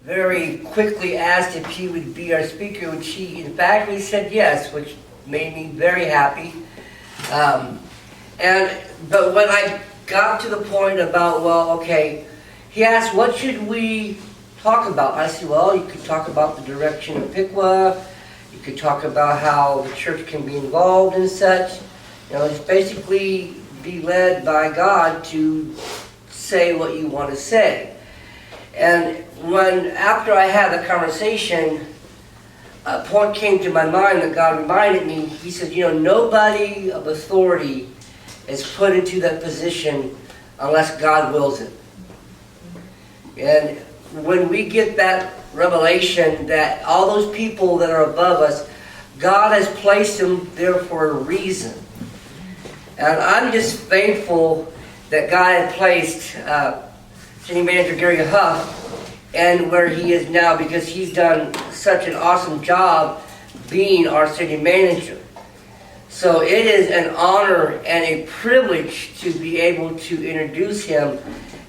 very quickly asked if he would be our speaker, which he emphatically said yes, which made me very happy. But when I got to the point about, well, okay, he asked, what should we talk about? I said, well, you could talk about the direction of Piqua. You could talk about how the church can be involved and such. You know, it's basically be led by God to say what you want to say. And after I had the conversation, a point came to my mind that God reminded me. He said, you know, nobody of authority is put into that position unless God wills it. And when we get that revelation that all those people that are above us, God has placed them there for a reason. And I'm just thankful that God had placed City Manager Gary Huff and where he is now, because he's done such an awesome job being our city manager. So it is an honor and a privilege to be able to introduce him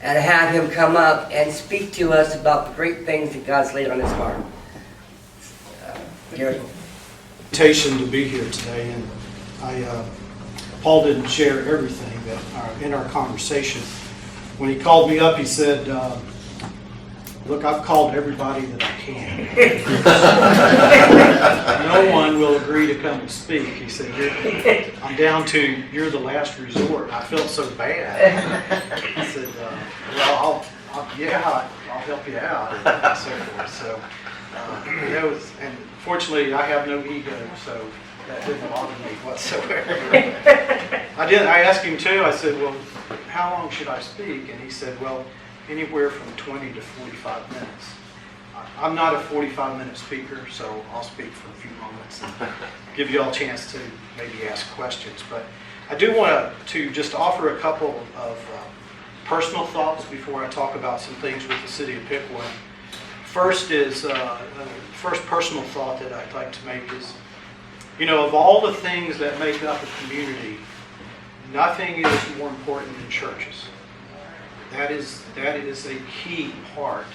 and have him come up and speak to us about the great things that God's laid on his heart. Gary. Invitation to be here today, and Paul didn't share everything that in our conversation. When he called me up, he said, look, I've called everybody that I can. No one will agree to come and speak. He said, I'm down to, you're the last resort. I felt so bad. He said, well, I'll help you out, and so forth. So, and fortunately, I have no ego, so that didn't bother me whatsoever. I asked him too, I said, well, how long should I speak? And he said, well, anywhere from 20 to 45 minutes. I'm not a 45-minute speaker, so I'll speak for a few moments and give you all a chance to maybe ask questions. But I do want to just offer a couple of personal thoughts before I talk about some things with the city of Piqua. First personal thought that I'd like to make is, you know, of all the things that make up a community, nothing is more important than churches. That is a key part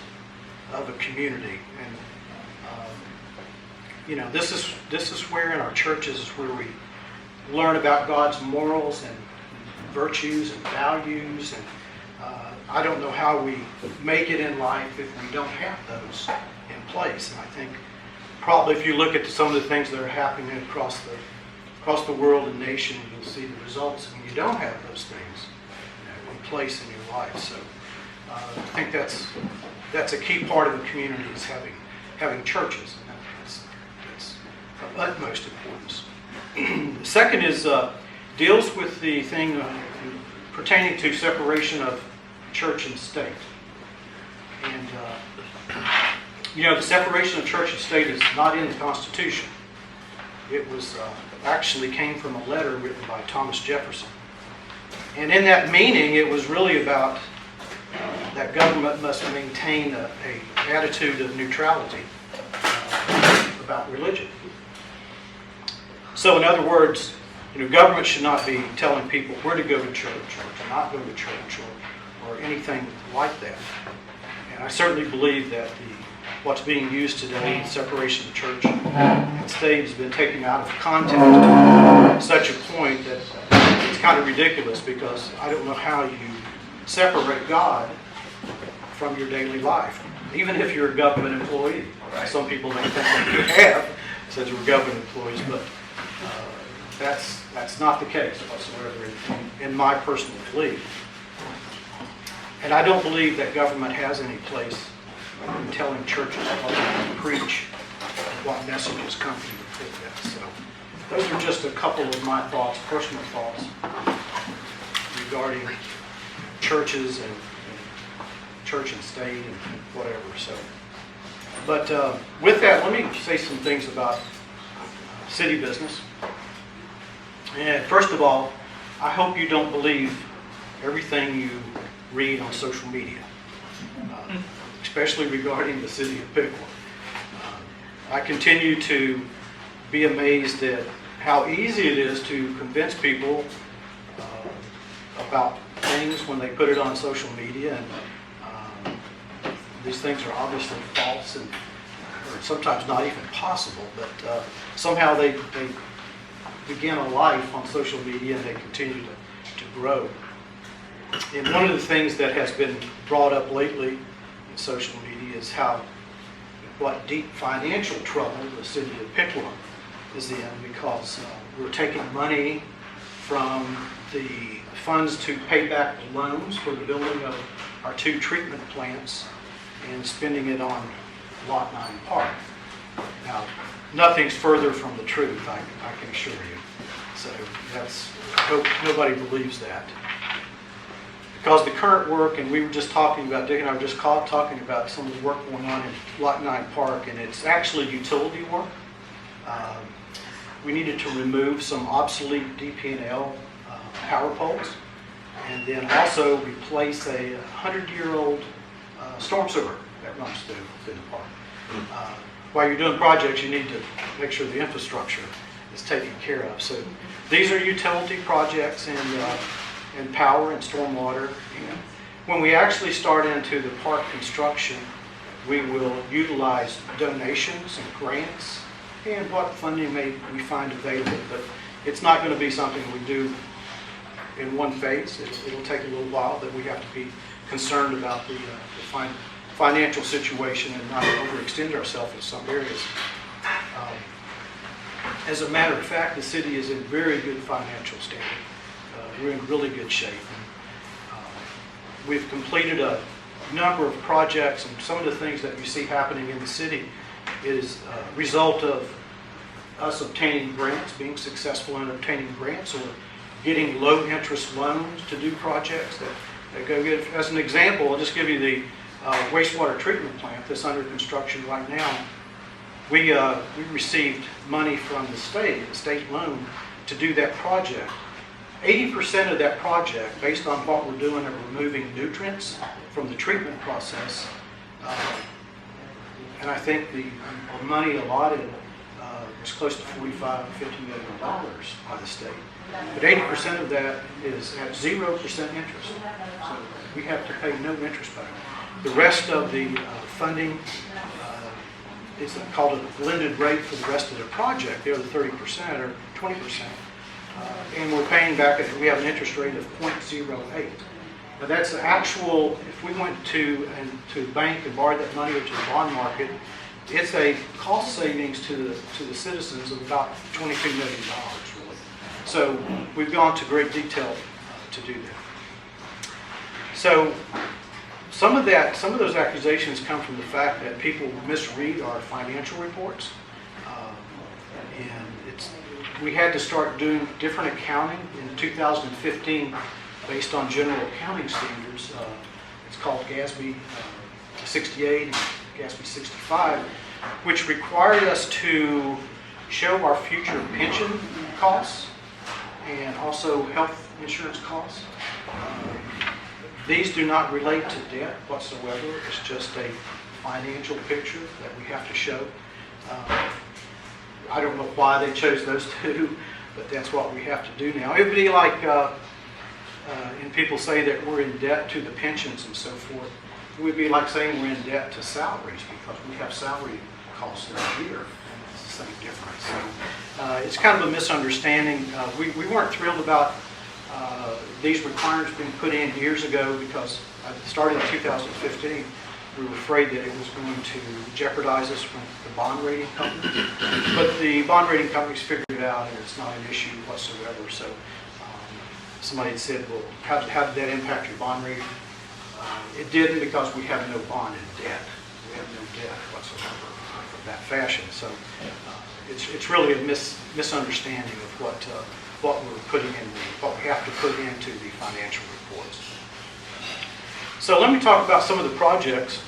of a community, and you know, this is where in our churches is where we learn about God's morals and virtues and values, and I don't know how we make it in life if we don't have those in place. And I think probably if you look at some of the things that are happening across the world and nation, you'll see the results when you don't have those things in place in your life. So I think that's a key part of the community, is having churches. And that's of utmost importance. The second is deals with the thing pertaining to separation of church and state. And you know, the separation of church and state is not in the Constitution. It was actually came from a letter written by Thomas Jefferson. And in that meaning, it was really about that government must maintain an attitude of neutrality about religion. So in other words, you know, government should not be telling people where to go to church or to not go to church or anything like that. And I certainly believe that what's being used today, the separation of church and state, has been taken out of context to such a point that it's kind of ridiculous, because I don't know how you separate God from your daily life, even if you're a government employee. Right. Some people may think that you have, since we're government employees, but that's not the case whatsoever in my personal belief. And I don't believe that government has any place in telling churches what to preach, what messages come to you with that. So those are just a couple of my thoughts, personal thoughts, regarding churches and church and state and whatever. So, but with that, let me say some things about city business. And first of all, I hope you don't believe everything you read on social media, especially regarding the city of Piqua. I continue to be amazed at how easy it is to convince people about things when they put it on social media, and These things are obviously false and or sometimes not even possible, but somehow they begin a life on social media and they continue to grow. And one of the things that has been brought up lately in social media is what deep financial trouble the city of Piqua is in, because we're taking money from the funds to pay back the loans for the building of our 2 treatment plants and spending it on Lot 9 Park. Now, nothing's further from the truth, I can assure you. So I hope nobody believes that. Because the current work, and we were just talking about, Dick and I were just talking about some of the work going on in Lot 9 Park, and it's actually utility work. We needed to remove some obsolete DP&L power poles, and then also replace a 100-year-old storm sewer that runs through the park. While you're doing projects, you need to make sure the infrastructure is taken care of. So these are utility projects and power and stormwater. And when we actually start into the park construction, we will utilize donations and grants and what funding we find available. But it's not going to be something we do in one phase. It'll take a little while, but we have to be concerned about the financial situation and not overextend ourselves in some areas. As a matter of fact, the city is in very good financial standing. We're in really good shape. We've completed a number of projects, and some of the things that you see happening in the city is a result of us obtaining grants, being successful in obtaining grants, or getting low interest loans to do projects that go good. As an example, I'll just give you the wastewater treatment plant that's under construction right now. We received money from the state loan, to do that project. 80% of that project, based on what we're doing of removing nutrients from the treatment process, and I think the money allotted was close to $45 to $50 million by the state. But 80% of that is at 0% interest. So we have to pay no interest back. The rest of the funding is called a blended rate for the rest of the project. The other 30% or 20%. And we're paying back, we have an interest rate of 0.08. Now that's the actual, if we went to the bank and borrowed that money or to the bond market, it's a cost savings to the citizens of about $22 million, really. So we've gone to great detail to do that. So some of those accusations come from the fact that people misread our financial reports. And we had to start doing different accounting in 2015 based on general accounting standards. It's called GASB 68 and GASB 65, which required us to show our future pension costs and also health insurance costs. These do not relate to debt whatsoever. It's just a financial picture that we have to show. I don't know why they chose those two, but that's what we have to do now. It would be like, and people say that we're in debt to the pensions and so forth. It would be like saying we're in debt to salaries, because we have salary costs every year, and it's the same difference. So it's kind of a misunderstanding. We weren't thrilled about these requirements being put in years ago, because starting in 2015, we were afraid that it was going to jeopardize us from the bond rating companies. But the bond rating companies figured it out, and it's not an issue whatsoever. So somebody had said, well, how did that impact your bond rating? It didn't, because we have no bonded debt. We have no debt whatsoever of that fashion. So it's really a misunderstanding of what we're putting in, what we have to put into the financial reports. So let me talk about some of the projects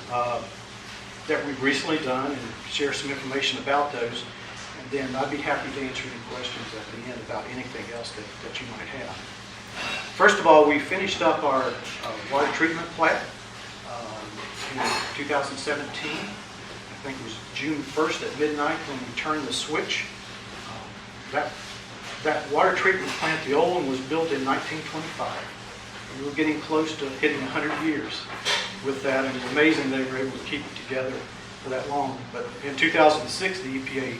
that we've recently done and share some information about those. And then I'd be happy to answer any questions at the end about anything else that you might have. First of all, we finished up our water treatment plant in 2017. I think it was June 1st at midnight when we turned the switch. That water treatment plant, the old one, was built in 1925. We were getting close to hitting 100 years. with that, and it's amazing they were able to keep it together for that long. But in 2006, the EPA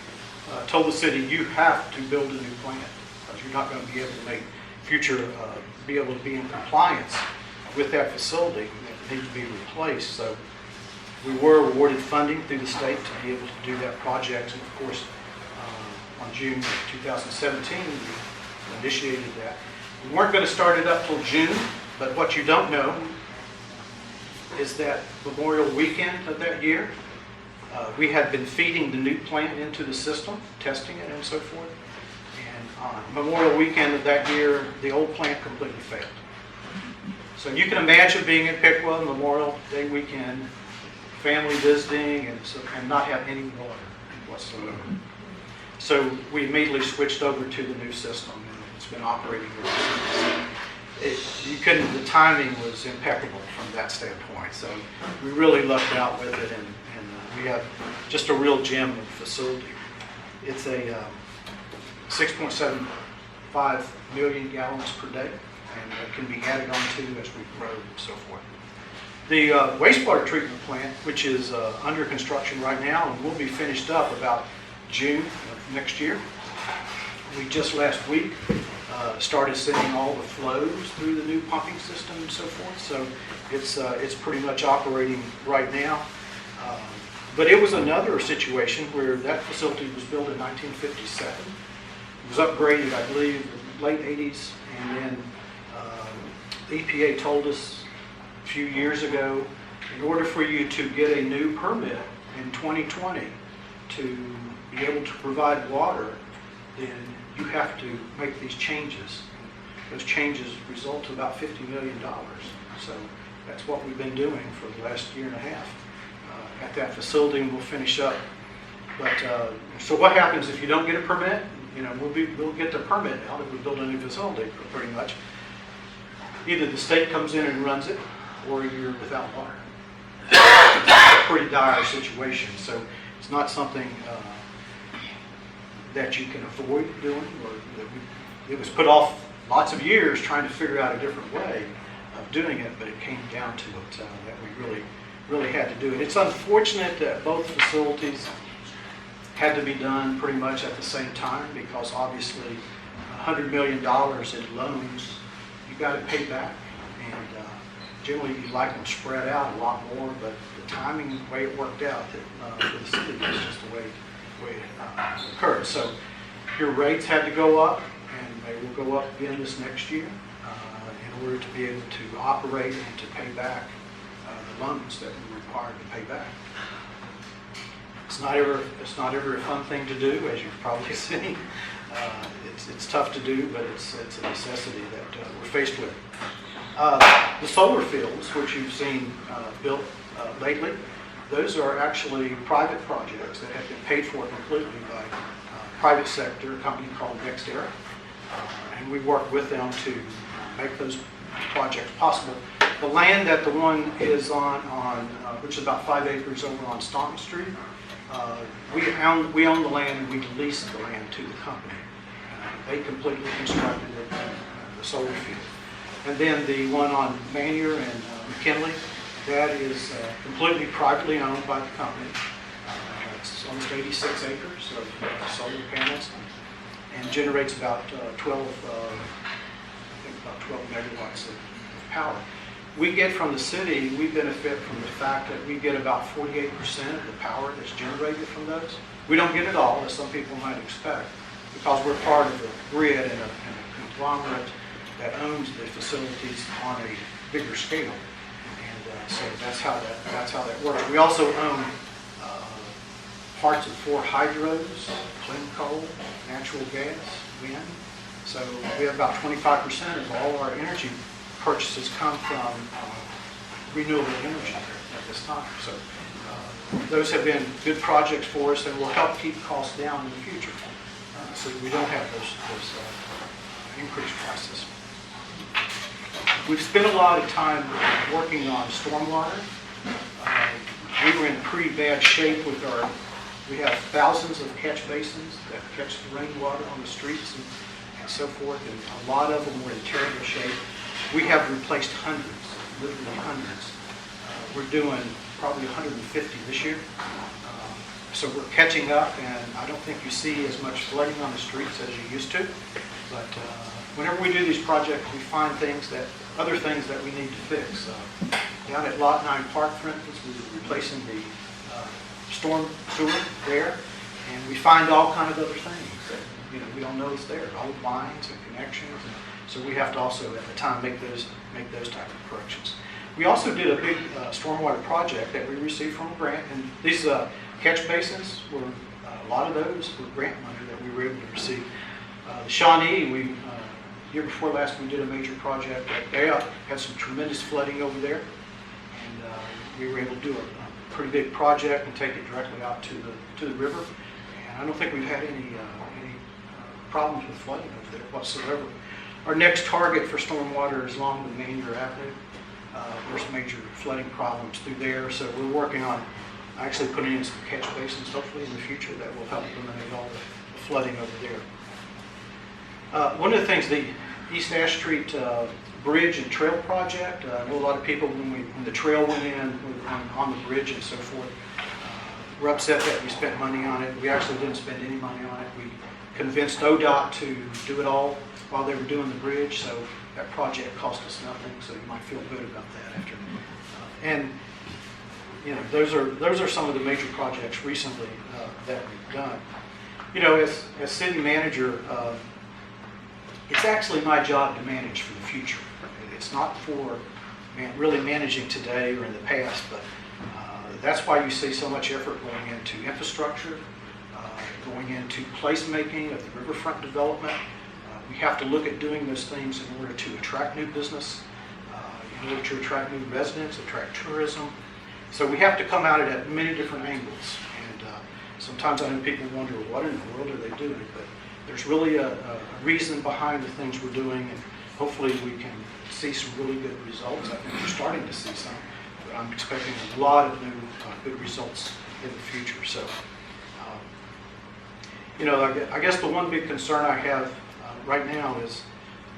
told the city, you have to build a new plant, because you're not going to be able to make be able to be in compliance with that facility that needs to be replaced. So we were awarded funding through the state to be able to do that project, and of course, on June of 2017, we initiated that. We weren't going to start it up till June, but what you don't know is that Memorial Weekend of that year, we had been feeding the new plant into the system, testing it and so forth. And on Memorial Weekend of that year, the old plant completely failed. So you can imagine being in Piqua Memorial Day weekend, family visiting, and not have any water whatsoever. So we immediately switched over to the new system, and it's been operating ever since. The timing was impeccable from that standpoint. So we really lucked out with it, and we have just a real gem of a facility. It's a 6.75 million gallons per day, and it can be added on to as we grow and so forth. The wastewater treatment plant, which is under construction right now and will be finished up about June of next year. We just last week started sending all the flows through the new pumping system and so forth. So it's pretty much operating right now. But it was another situation where that facility was built in 1957. It was upgraded, I believe, in the late 80s, and then the EPA told us a few years ago, in order for you to get a new permit in 2020 to be able to provide water, then you have to make these changes. Those changes result to about $50 million. So that's what we've been doing for the last year and a half at that facility, and we'll finish up. But so what happens if you don't get a permit? You know, we'll get the permit now that we build a new facility, pretty much. Either the state comes in and runs it, or you're without water. It's a pretty dire situation. So it's not something that you can avoid doing, or it was put off lots of years trying to figure out a different way of doing it, but it came down to it that we really had to do it. It's unfortunate that both facilities had to be done pretty much at the same time, because obviously $100 million in loans you got to pay back, and generally you like them spread out a lot more, but the timing, the way it worked out for the city was just the way it occurred. So your rates had to go up, and they will go up again this next year in order to be able to operate and to pay back the loans that we're required to pay back. It's not ever a fun thing to do, as you've probably seen. It's tough to do, but it's a necessity that we're faced with. The solar fields, which you've seen built lately, those are actually private projects that have been paid for completely by private sector, a company called NextEra, and we work with them to make those projects possible. The land that the one is on which is about 5 acres over on Staunton Street, we own the land, and we lease the land to the company. They completely constructed it, the solar field. And then the one on Manier and McKinley, that is completely privately owned by the company. It's almost 86 acres of solar panels, and generates about 12 megawatts of power. We get from the city, we benefit from the fact that we get about 48% of the power that's generated from those. We don't get it all, as some people might expect, because we're part of a grid and a conglomerate that owns the facilities on a bigger scale. And so that's how that works. We also own parts of 4 hydros, clean coal, natural gas, wind. So we have about 25% of all our energy purchases come from renewable energy at this time. So those have been good projects for us, and will help keep costs down in the future, so that we don't have those increased prices. We've spent a lot of time working on stormwater. We were in pretty bad shape with we have thousands of catch basins that catch the rainwater on the streets and so forth, and a lot of them were in terrible shape. We have replaced hundreds, literally hundreds, we're doing probably 150 this year. So we're catching up, and I don't think you see as much flooding on the streets as you used to. But whenever we do these projects, we find other things that we need to fix. Down at Lot 9 Park, for instance, we're replacing the storm sewer there, and we find all kind of other things that we don't know is there, old lines and connections. And so we have to also at the time make those type of corrections. We also did a big stormwater project that we received from a grant, and these catch basins were a lot of those were grant money that we were able to receive. The Shawnee, year before last, we did a major project. They had some tremendous flooding over there, and we were able to do a pretty big project and take it directly out to the river. And I don't think we've had any problems with flooding over there whatsoever. Our next target for stormwater is along the Manger Avenue. There's major flooding problems through there, so we're working on actually putting in some catch basins hopefully in the future that will help eliminate all the flooding over there. One of the things, the East Ash Street Bridge and Trail Project, I know a lot of people when the trail went in on the bridge and so forth, were upset that we spent money on it. We actually didn't spend any money on it. We convinced ODOT to do it all while they were doing the bridge, so that project cost us nothing, so you might feel good about that after. And those are some of the major projects recently that we've done. As city manager, it's actually my job to manage for the future. It's not for really managing today or in the past, but that's why you see so much effort going into infrastructure, going into placemaking of the riverfront development. We have to look at doing those things in order to attract new business, in order to attract new residents, attract tourism. So we have to come at it at many different angles. And sometimes I know people wonder, what in the world are they doing? But there's really a reason behind the things we're doing, and hopefully we can see some really good results. I think we're starting to see some, but I'm expecting a lot of new good results in the future. So, I guess the one big concern I have right now is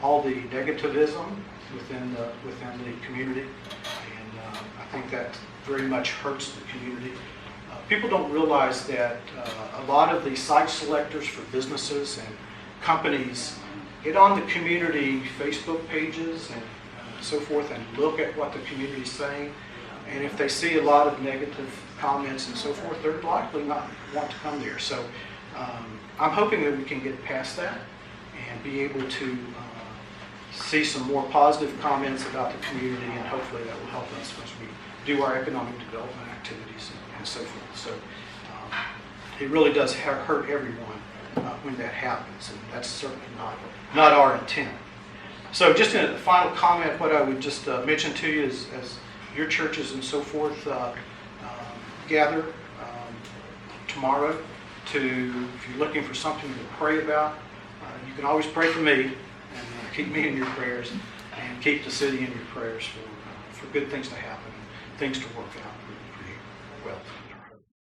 all the negativism within the community, and I think that very much hurts the community. People don't realize that a lot of the site selectors for businesses and companies get on the community Facebook pages and so forth and look at what the community is saying, and if they see a lot of negative comments and so forth, they're likely not want to come there. So I'm hoping that we can get past that and be able to see some more positive comments about the community, and hopefully that will help us as we do our economic development activities and so forth. So it really does hurt everyone when that happens, and that's certainly not our intent. So just in a final comment, what I would just mention to you is, as your churches and so forth gather tomorrow, if you're looking for something to pray about, you can always pray for me, and keep me in your prayers, and keep the city in your prayers for good things to happen, things to work out for you well.